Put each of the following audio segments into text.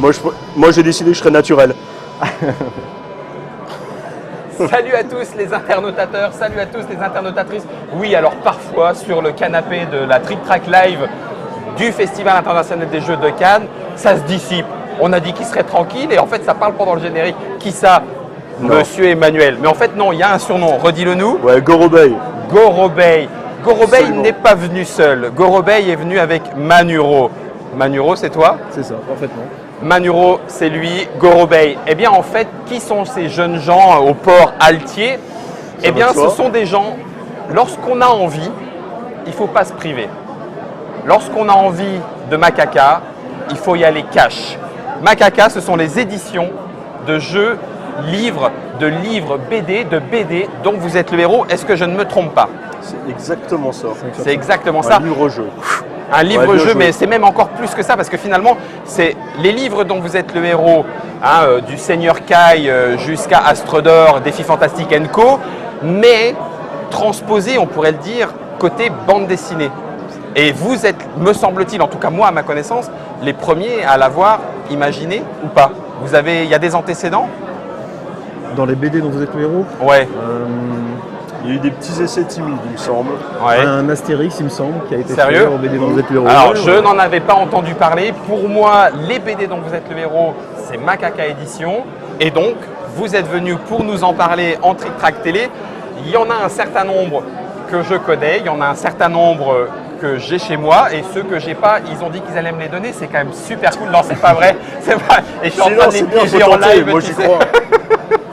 Moi j'ai décidé que je serais naturel. Salut à tous les internautateurs, salut à tous les internautatrices. Oui, alors parfois sur le canapé de la Trick Track Live du Festival international des Jeux de Cannes, ça se dissipe. On a dit qu'il serait tranquille et en fait ça parle pendant le générique. Qui ça? Non. Monsieur Emmanuel. Mais en fait non, il y a un surnom, redis-le nous. Ouais, Gorobei. Gorobei. Gorobei Absolument. n'est pas venu seul. Gorobei est venu avec Manuro. Manuro, c'est toi? C'est ça, parfaitement. Manuro, c'est lui, Gorobei. Eh bien, en fait, qui sont ces jeunes gens au port Altier? Eh bien, ce sont des gens, lorsqu'on a envie, il ne faut pas se priver. Lorsqu'on a envie de Macaca, il faut y aller cash. Macaca, ce sont les éditions de jeux, livres, BD, dont vous êtes le héros. Est-ce que je ne me trompe pas? C'est exactement ça. C'est exactement ça. Un livre-jeu. Un livre-jeu, mais c'est même encore plus que ça, parce que finalement, c'est les livres dont vous êtes le héros, hein, du Seigneur Kai jusqu'à Astre d'Or, Défis Fantastiques & Co, mais transposé, on pourrait le dire, côté bande dessinée. Et vous êtes, me semble-t-il, en tout cas moi à ma connaissance, les premiers à l'avoir imaginé ou pas. Il y a des antécédents? Dans les BD dont vous êtes le héros, Ouais. Il y a eu des petits essais timides, il me semble. Ouais. un Astérix, il me semble, qui a été Sérieux fait en BD dont vous êtes le héros. Alors, Ouais, je ouais. n'en avais pas entendu parler. Pour moi, les BD dont vous êtes le héros, c'est Macaca Édition. Et donc, vous êtes venu pour nous en parler en Trick Track Télé. Il y en a un certain nombre que je connais, il y en a un certain nombre que j'ai chez moi. Et ceux que j'ai pas, ils ont dit qu'ils allaient me les donner. C'est quand même super cool. Non, c'est pas vrai. C'est vrai. Et je suis en train de les piéger en live. Moi tu j'y sais. crois.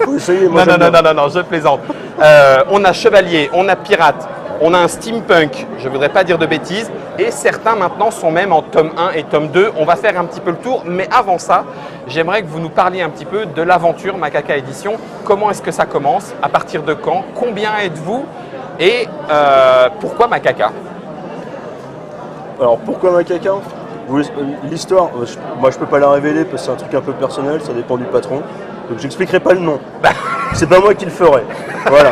Faut essayer, moi Non, j'aime bien. non, je plaisante. On a chevalier, on a pirate, on a un steampunk, je ne voudrais pas dire de bêtises, et certains maintenant sont même en tome 1 et tome 2. On va faire un petit peu le tour, mais avant ça, j'aimerais que vous nous parliez un petit peu de l'aventure Macaca Édition. Comment est-ce que ça commence? À partir de quand? Combien êtes-vous? Et pourquoi Macaca? Alors pourquoi Macaca? L'histoire, moi je peux pas la révéler parce que c'est un truc un peu personnel, ça dépend du patron. Donc j'expliquerai pas le nom. C'est pas moi qui le ferai. Voilà.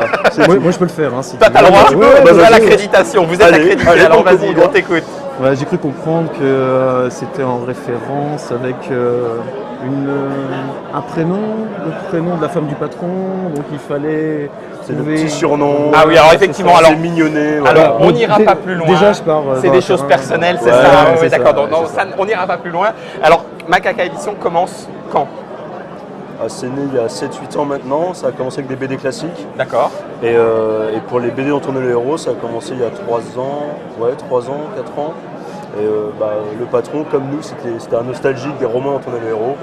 Moi, je peux le faire. Hein, si Toi, tu t'as le veux. droit, Ouais, ouais, vous avez vas-y, ouais. l'accréditation, vous êtes Allez, accrédité, allez, alors on vas-y, commande. on t'écoute. Ouais, j'ai cru comprendre que c'était en référence avec un prénom, le prénom de la femme du patron, donc il fallait C'est le trouver... petit surnom. Ah oui, alors c'est effectivement, ça. alors, C'est mignonné. Voilà. Alors, on n'ira pas plus loin. Déjà, je pars. C'est dans des un choses terrain. personnelles, c'est Ouais, ça. ouais, Oui, c'est d'accord. ça, Donc, c'est ça. on n'ira pas plus loin. Alors, Macaca Édition commence quand? Ah, c'est né il y a 7-8 ans maintenant, ça a commencé avec des BD classiques. D'accord. Et pour les BD dont on est le héros, ça a commencé il y a 3 ans, 4 ans. Et le patron, comme nous, c'était un nostalgique des romans dont on est le héros.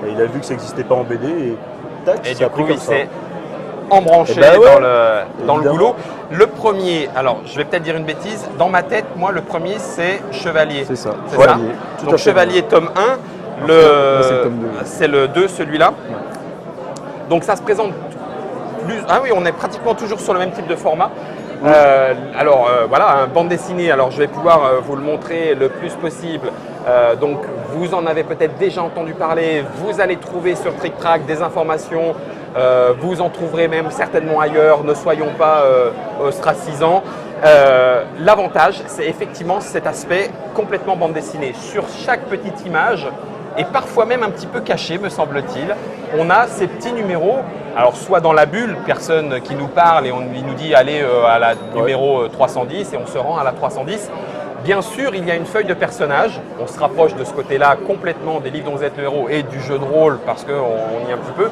Et il a vu que ça n'existait pas en BD et tac, Et ça a du pris coup, comme il ça. s'est embranché Eh ben ouais, dans le évidemment. boulot. Le premier, alors je vais peut-être dire une bêtise, dans ma tête, moi, le premier, c'est Chevalier. C'est ça. C'est Ouais, ça. tout Donc à fait. Chevalier tome 1, Moi, c'est le tome 2. c'est le 2, celui-là. Donc ça se présente plus... Ah oui, on est pratiquement toujours sur le même type de format. Voilà, un bande dessinée, alors je vais pouvoir vous le montrer le plus possible. Donc vous en avez peut-être déjà entendu parler, vous allez trouver sur Trick Track des informations, vous en trouverez même certainement ailleurs, ne soyons pas ostracisants. L'avantage, c'est effectivement cet aspect complètement bande dessinée. Sur chaque petite image, et parfois même un petit peu caché, me semble-t-il, on a ces petits numéros, alors soit dans la bulle, personne qui nous parle et il nous dit allez à la numéro 310 et on se rend à la 310. Bien sûr, il y a une feuille de personnage, on se rapproche de ce côté-là complètement des livres dont vous êtes le héros et du jeu de rôle parce qu'on y est un petit peu,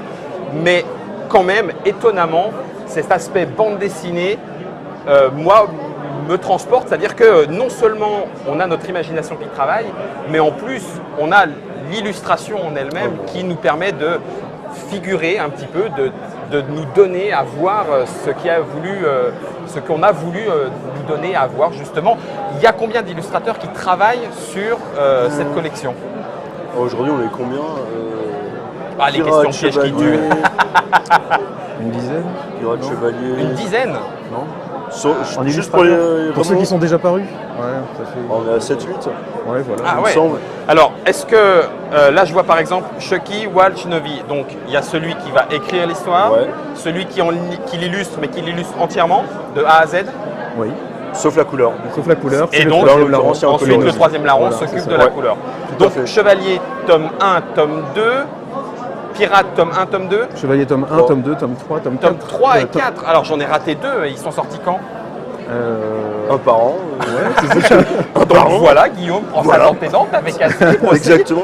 mais quand même, étonnamment, cet aspect bande dessinée, moi, me transporte, c'est-à-dire que non seulement on a notre imagination qui travaille, mais en plus on a l'illustration en elle-même qui nous permet de figurer un petit peu, de nous donner à voir ce qu'on a voulu nous donner à voir justement. Il y a combien d'illustrateurs qui travaillent sur cette collection? Aujourd'hui, on est combien Les questions pièges qui tuent. Une dizaine? Pirate Chevalier. Une dizaine? Non? Juste Juste pour les pour ceux romans, qui sont déjà parus? Ouais, ça fait... on est à 7-8. Ouais, voilà. Ah il me ouais. semble. Alors, est-ce que, là je vois par exemple Chucky Walchnovi, donc il y a celui qui va écrire l'histoire, Ouais. celui qui l'illustre, mais qui l'illustre entièrement, de A à Z. Oui. Sauf la couleur. Sauf la couleur. Et c'est le donc, troisième là, en larron. l'occurrence, il y a un ensuite, coloris. le troisième larron Voilà, s'occupe c'est de ça. la couleur. Tout à Donc, fait. Chevalier, tome 1, tome 2. Pirate, tome 1, tome 2. Chevalier tome 1, Trois. tome 2, tome 3, tome 4. Tome 3 et tome- 4. Alors, j'en ai raté 2. Ils sont sortis quand Un par an. Ouais, c'est ça. Donc, voilà, Guillaume prend Voilà. sa lampe aidante avec assez aussi. Exactement.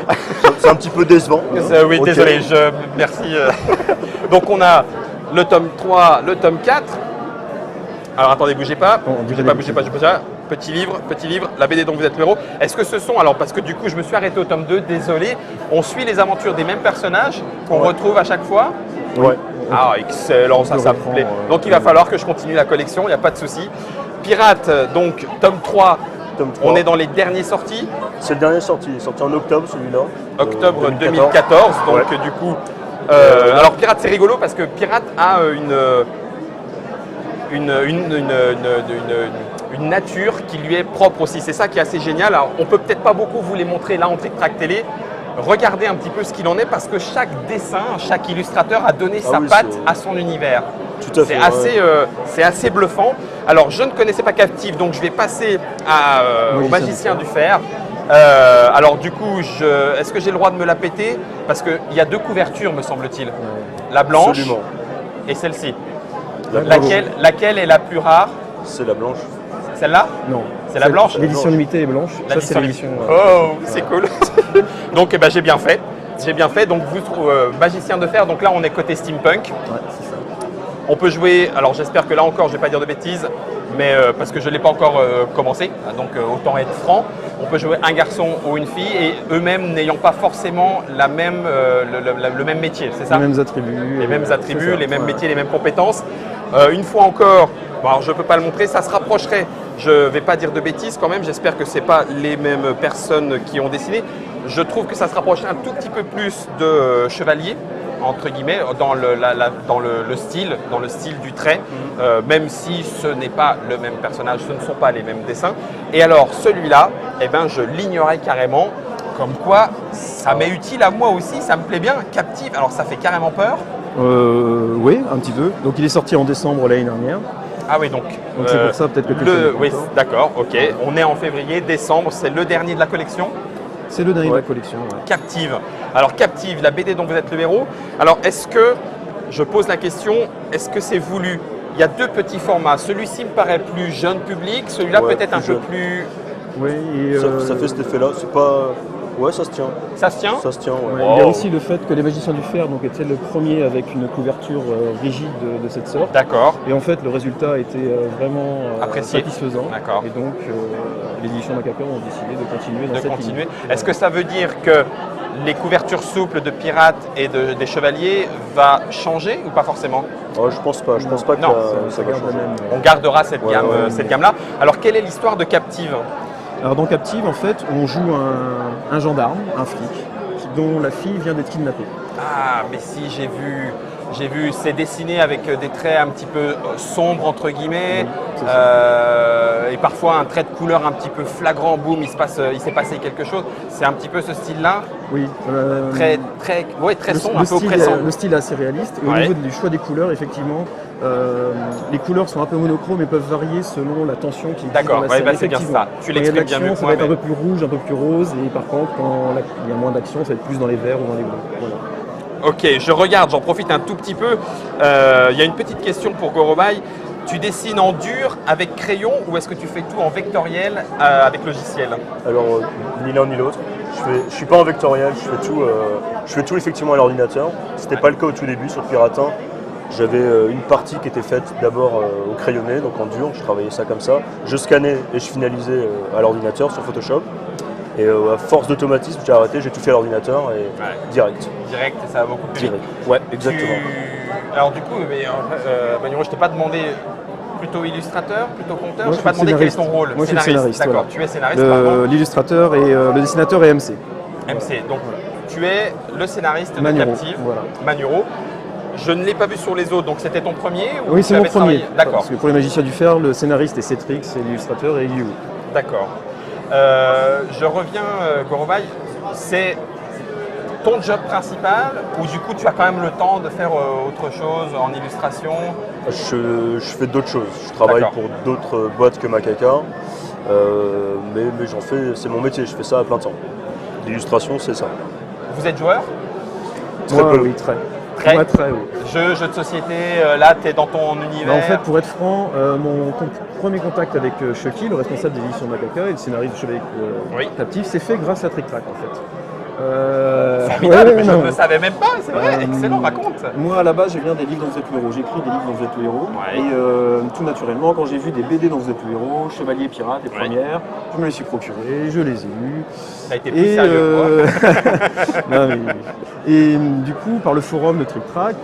C'est un petit peu décevant. Oui, Ok. désolé, merci. Donc, on a le tome 3, le tome 4. Alors, attendez, bougez pas. Bon, Bougez pas. Petit livre, la BD dont vous êtes le héros. Est-ce que ce sont, alors parce que du coup je me suis arrêté au tome 2, désolé, on suit les aventures des mêmes personnages qu'on retrouve à chaque fois? Ouais. Ah, excellent, ça me reprend, plaît. Donc il va falloir que je continue la collection, il n'y a pas de souci. Pirate, donc tome 3, Tome 3. on est dans les derniers sortis, C'est le dernier sorti. Il est sorti en octobre celui-là. octobre 2014. Donc Ouais. du coup, alors Pirate c'est rigolo parce que Pirate a une nature qui lui est propre aussi. C'est ça qui est assez génial. Alors, on peut peut-être pas beaucoup vous les montrer là en trick-track télé. Regardez un petit peu ce qu'il en est parce que chaque dessin, chaque illustrateur a donné sa oui, patte c'est- à son univers. Tout à fait. C'est assez bluffant. Alors, je ne connaissais pas Captive, donc je vais passer au Magicien du Fer. Alors, du coup, est-ce que j'ai le droit de me la péter? Parce qu'il y a deux couvertures, me semble-t-il. La blanche Absolument. et celle-ci. La Laquelle est la plus rare? C'est la blanche. Celle-là? Non. C'est la blanche? L'édition limitée est blanche. Ça, c'est l'édition. Oh, c'est cool. Donc, eh ben, j'ai bien fait. J'ai bien fait. Donc, vous trouvez Magicien de Fer. Donc là, on est côté steampunk. Ouais, c'est ça. On peut jouer. Alors, j'espère que là encore, je ne vais pas dire de bêtises, mais parce que je ne l'ai pas encore commencé. Donc, autant être franc. On peut jouer un garçon ou une fille et eux-mêmes n'ayant pas forcément le même métier. C'est ça? Les mêmes attributs. Les mêmes attributs, c'est ça. les mêmes Ouais. métiers, les mêmes compétences. Une fois encore, bon, alors je ne peux pas le montrer, ça se rapprocherait. Je ne vais pas dire de bêtises quand même, j'espère que ce n'est pas les mêmes personnes qui ont dessiné. Je trouve que ça se rapprocherait un tout petit peu plus de Chevalier, entre guillemets, dans le style du trait, même si ce n'est pas le même personnage, ce ne sont pas les mêmes dessins. Et alors celui-là, eh ben, je l'ignorais carrément, comme quoi ça m'est utile à moi aussi, ça me plaît bien. Captive, alors ça fait carrément peur. Oui, un petit peu. Donc il est sorti en décembre l'année dernière. Ah oui, donc c'est pour ça peut-être que tu le connais oui, encore. d'accord, ok. On est en février, décembre, c'est le dernier de la collection. C'est le dernier de Ouais. la collection. Ouais. Captive. Alors Captive, la BD dont vous êtes le héros. Alors est-ce que, je pose la question, est-ce que c'est voulu? Il y a deux petits formats. Celui-ci me paraît plus jeune public, celui-là Ouais, peut-être un plus peu jeune. plus... Oui, et, Ça fait cet effet-là. C'est pas. Ouais, ça se tient. Ça se tient? Ça se tient, ouais. ouais, il y a Wow. aussi le fait que les Magiciens du Fer donc, étaient le premier avec une couverture rigide de cette sorte. D'accord. Et en fait, le résultat était vraiment Apprécié. satisfaisant. D'accord. Et donc, les éditions Macabre ont décidé de continuer dans De cette continuer. ligne. Est-ce que ça veut dire que les couvertures souples de Pirates et des Chevaliers va changer ou pas forcément? Ouais, je pense pas. Je pense pas que Non, ça va garde la changer. même. On gardera cette Ouais, gamme, ouais. cette gamme-là. Alors quelle est l'histoire de Captive? Alors dans Captive, en fait, on joue un gendarme, un flic, dont la fille vient d'être kidnappée. Ah, mais si, j'ai vu, c'est dessiné avec des traits un petit peu sombres, entre guillemets, Oui, c'est ça. et parfois un trait de couleur un petit peu flagrant, boum, il s'est passé quelque chose. C'est un petit peu ce style-là, Oui. très sombre, un peu oppressant. Le style est assez réaliste. Et Ouais. au niveau du choix des couleurs, effectivement, les couleurs sont un peu monochromes et peuvent varier selon la tension qui existe D'accord, dans la ouais, scène. bah, c'est bien Effectivement. ça. Tu Quand il y a de l'expliques bien mieux l'action, que ça moi, va être un mais- peu plus rouge, un peu plus rose. Et par contre, quand il y a moins d'action, ça va être plus dans les verts ou dans les bleus. Voilà. Ok, je regarde, j'en profite un tout petit peu. Il y a une petite question pour Gorobai. Tu dessines en dur avec crayon ou est-ce que tu fais tout en vectoriel avec logiciel? Alors, ni l'un ni l'autre. Je suis pas en vectoriel, je fais tout effectivement à l'ordinateur. C'était pas le cas au tout début sur Piratin. J'avais une partie qui était faite d'abord au crayonné, donc en dur, je travaillais ça comme ça. Je scannais et je finalisais à l'ordinateur sur Photoshop. Et à force d'automatisme, j'ai arrêté, j'ai tout fait à l'ordinateur et direct. Direct, et ça va beaucoup plus vite. Direct. Ouais, exactement. Alors du coup, Manuro, je t'ai pas demandé plutôt illustrateur, plutôt conteur, Moi, je t'ai pas je suis demandé quel est ton scénariste. rôle. Moi, je suis scénariste, D'accord, voilà. tu es scénariste, pardon. L'illustrateur et le dessinateur est MC. MC. Donc tu es le scénariste de Manuro, Captive, voilà. Manuro. Je ne l'ai pas vu sur les autres, donc c'était ton premier ou Oui, tu c'est mon avais premier. travaillé D'accord, Parce que pour les Magiciens du Fer, le scénariste est Cetrix et l'illustrateur est Yu. d'accord. Je reviens, Gorobai, c'est ton job principal ou du coup tu as quand même le temps de faire autre chose en illustration? Je fais d'autres choses. Je travaille D'accord. pour d'autres boîtes que Macaca, mais j'en fais, c'est mon métier, je fais ça à plein temps. L'illustration, c'est ça. Vous êtes joueur? Très Moi, peu. oui, très. Très. Moi, très, oui. Jeu de société, là tu es dans ton univers. Bah, en fait, pour être franc, mon premier contact avec Chucky, le responsable des éditions Macaca et le scénariste de Chevalier Oui. Captif, s'est fait grâce à Trick Track en fait. Formidable, ouais, mais je non. ne savais même pas, c'est vrai, excellent, raconte. Moi, à la base, je viens des livres dans Vous êtes le héros. J'écris des livres dans Vous êtes le héros. Ouais. Et tout naturellement, quand j'ai vu des BD dans Vous êtes le héros, Chevalier Pirate, les premières, je me les suis procurées, je les ai lues. Ça a été plus sérieux. Non, et du coup, par le forum de Trick Track,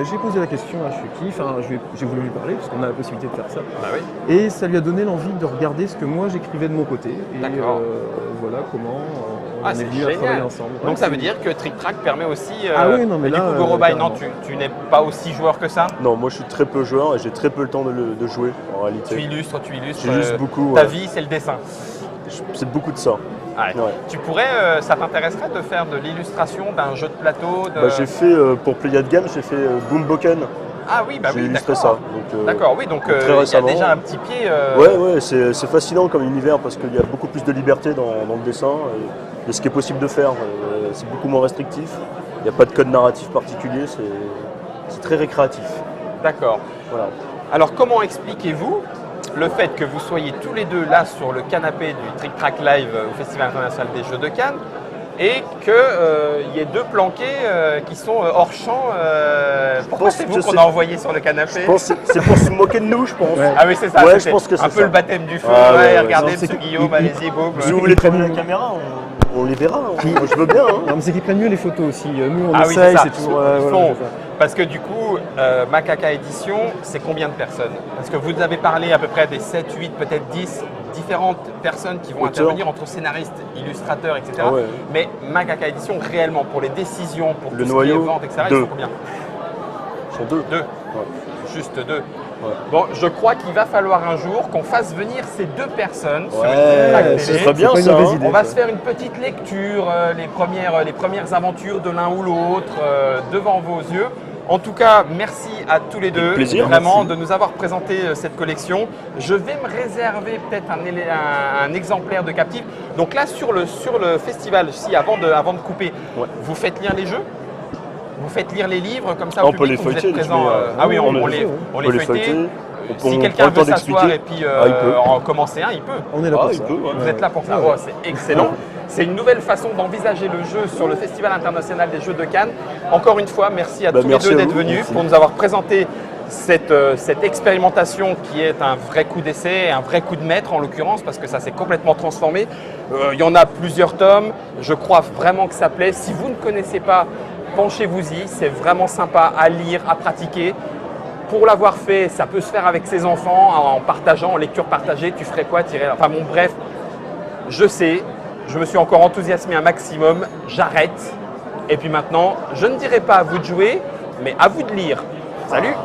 j'ai posé la question à Chucky, enfin, j'ai voulu lui parler, parce qu'on a la possibilité de faire ça. Bah oui. Et ça lui a donné l'envie de regarder ce que moi j'écrivais de mon côté. Et D'accord. Voilà comment on Ah, est c'est venu à travailler génial. ensemble. Donc Ouais, ça c'est- veut dire que Trick Track permet aussi. Ah oui, non, mais et là, du coup, Gorobai, non, carrément. tu n'es pas aussi joueur que ça. Non, moi je suis très peu joueur et j'ai très peu le temps de jouer en réalité. Tu illustres. J'illustre beaucoup, Ta ouais. vie, c'est le dessin. C'est beaucoup de ça. Ouais. Ouais. Tu pourrais, ça t'intéresserait de faire de l'illustration d'un jeu de plateau de... J'ai fait pour Pléiade Games, j'ai fait Boomboken. Ah oui, bah J'ai oui, illustré d'accord. ça. Donc, D'accord, oui, donc très il y a récemment. déjà un petit pied. Ouais, c'est fascinant comme univers parce qu'il y a beaucoup plus de liberté dans le dessin et ce qui est possible de faire. C'est beaucoup moins restrictif. Il n'y a pas de code narratif particulier, c'est très récréatif. D'accord. Voilà. Alors comment expliquez-vous le fait que vous soyez tous les deux là sur le canapé du Trick Track Live au Festival international des Jeux de Cannes et qu'il y ait deux planqués qui sont hors champ pourquoi pense c'est que vous qu'on c'est- a envoyé sur le canapé? Je pense que c'est pour se moquer de nous, je pense. Ouais. Ah oui, c'est ça, Ouais, c'était je pense que c'est un peu ça. le baptême du feu. Ah ouais, ouais. Regardez, Non, c'est monsieur que- Guillaume, allez-y, boucle. Si vous voulez prendre la caméra, on les verra. Hein. Moi, je veux bien. Hein. Non, mais c'est qu'ils prennent mieux les photos aussi. Nous, on Ah oui, essaye, ça. c'est toujours. Ils voilà, font- c'est ça. Parce que du coup, Macaca Édition, c'est combien de personnes? Parce que vous avez parlé à peu près des 7, 8, peut-être 10 différentes personnes qui vont Auteurs. intervenir entre scénaristes, illustrateurs, etc. Ah ouais. Mais Macaca Édition, réellement, pour les décisions, pour Le tout ce qui est noyau, vente, etc., ils deux. sont combien? Ils sont deux. Deux. Ouais. Juste deux. Ouais. Bon, je crois qu'il va falloir un jour qu'on fasse venir ces deux personnes sur une Ouais, plaque ce télé. serait bien C'est pas une ça. mauvaise Hein. idée. On va se faire une petite lecture, les premières aventures de l'un ou l'autre devant vos yeux. En tout cas, merci à tous les deux, plaisir, vraiment, merci. de nous avoir présenté cette collection. Je vais me réserver peut-être un exemplaire de Captif. Donc là, sur le festival, si avant de couper, Ouais. vous faites lire les jeux? Vous faites lire les livres comme ça On au peut les public, vous êtes feuilleter, présent, tu mets, ah oui, on on les peut les feuilleter. Si On quelqu'un prend le temps veut s'asseoir et d'expliquer. puis Il peut. en commencer un, il peut. On est là Ah, pour il ça. peut, ouais. Vous êtes là pour ça. Ouais. Oh, c'est excellent. C'est une nouvelle façon d'envisager le jeu sur le Festival international des Jeux de Cannes. Encore une fois, merci à tous les merci deux à d'être vous. venus Merci. pour nous avoir présenté cette expérimentation qui est un vrai coup d'essai, un vrai coup de maître en l'occurrence, parce que ça s'est complètement transformé. Il y en a plusieurs tomes. Je crois vraiment que ça plaît. Si vous ne connaissez pas, penchez-vous-y. C'est vraiment sympa à lire, à pratiquer. Pour l'avoir fait, ça peut se faire avec ses enfants, en partageant, en lecture partagée. Tu ferais quoi, Thierry? Enfin bon, bref, je sais, je me suis encore enthousiasmé un maximum, j'arrête. Et puis maintenant, je ne dirai pas à vous de jouer, mais à vous de lire. Salut!